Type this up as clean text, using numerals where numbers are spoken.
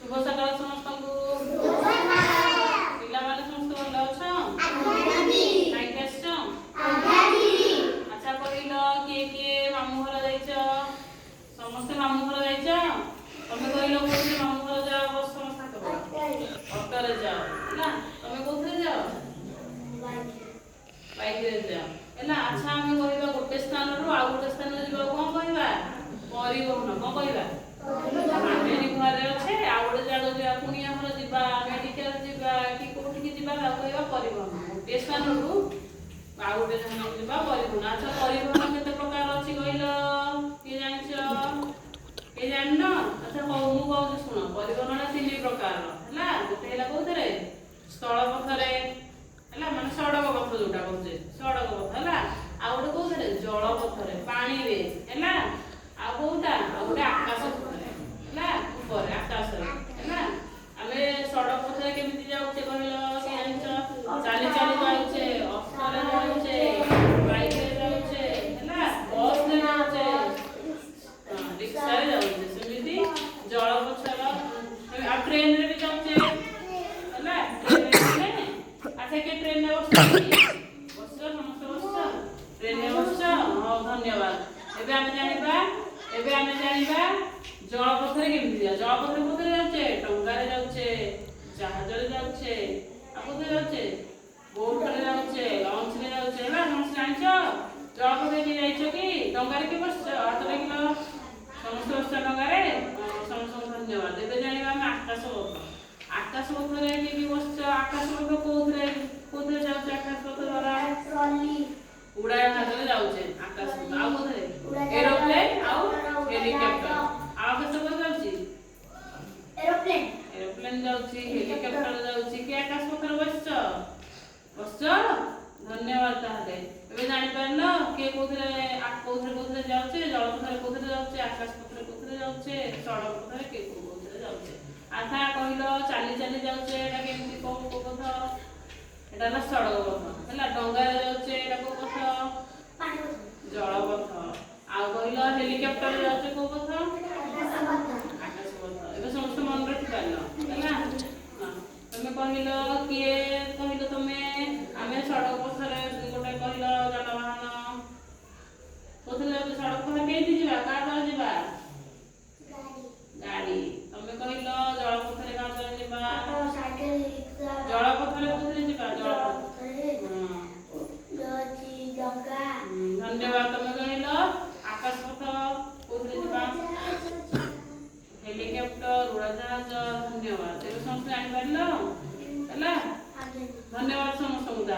शुभ सकाळ समस्तंकु पिलामाने समस्त भल अछ खाई आसछ अच्छा कहिल किए किए मामू घर जाइछ समस्त मामू घर जाइछ तमे कहिल कोथि मामू घर जाओ बस समस्त ऑटो रे जाओ हैला तमे कोथि जाओ बाइक रे जाओ हैला अच्छा हम कहिबा गोटे स्थान रु आ गोटे स्थान जीवा कोन कहिबा परिवहन कोन कहिबा आमे घरे अच्छे आ गोटे जगह जा पुनिया घर जीवा मेडिकल जीवा कि कोठी की जीवा ता कहिबा परिवहन गोटे स्थान रु आ गोटे स्थान जीवा परिवहन अच्छा परिवहन केते प्रकार अछि कहिल कि जानिछ के जाननो अच्छा मु कहू सुनो परिवहन तीन प्रकार हैला गोटे हैला कोथरे स्थल पथरे हैला माने सड़क पथ जोटा कहूजे सड़क पथ हैला आ गोटे कोथरे जल पथरे पानी रे हैला आ कोटा आ गोटे आकाश पथरे हैला ऊपर आकाश रे हैला आमे सड़क पथरे केमिति जाउचे कहलो कि जानिछ चाली चाली जाउचे ऑटो रे जाउचे बाइक रे जाउचे हैला बस रे जाउचे रिक्शा रे जाउचे सेमिति जल पथर आ ट्रेन रे भी जाउचे हैला ट्रेन रे अच्छा के ट्रेन में बस समस्त बस ट्रेन में बस हां धन्यवाद एबे आमे जानिबा जल पथरे केमिति जा जल पथरे कोथरे जाउचे टंगा रे जाउचे जहाज रे जाउचे आ कोथरे जाउचे बोट रे जाउचे लॉन्च रे जाउचे हैला समस्त जानिछ जल पथरे के जाइछो कि टंगा रे के बस ऑटो रे कि समस्त बस टंगा रे समस्त धन्यवाद एबे जानिबा हम आकाश पथरे के बस आकाश पथ कोथरे जाउचे आकाश पथ द्वारा उड़ान जहाज रे जाउचे आकाश पथ आ कोथरे एरोप्लेन आ हेलीकॉप्टर आकाश पथ जाउची एरोप्लेन जाउची हेलीकॉप्टर जाउची कि आकाश पथ रे बसछ धन्यवाद ताहले एबे जानि परलो के कोथरे कोथरे जाउचे जल पथरे कोथरे जाउचे आकाश पथरे कोथरे जाउचे सड़क पथरे के कोथरे जाउचे आथा कहिलो चाली चाली जाउचे एटा केमिति को पथ एटा ना सड़क पथ हैला डंगा रे जाउचे एटा को पथ जल पथ आ कहिलो हेलीकॉप्टर रे जाउचे को पथ आकाश पथ एबे समस्त मन रखि पाइलो हैला तमे कहिलो किए कहिलो तमे आमे सड़क पथरे गोटे कहिलो जानवाहन कोथले जाउचे सड़क पथ केति जीवा का द्वारा जीवा गाड़ी तमे कहिलो जल पथरे का द्वारा जीवा जल पथरे कोथले जीवा जल धन्यवाद तमे कहिलो आकाश पथ कोथले जीवा हेलीकॉप्टर उड़ाजाहाज धन्यवाद एबे समस्त जानि पाइलो हैला धन्यवाद समस्त मुदा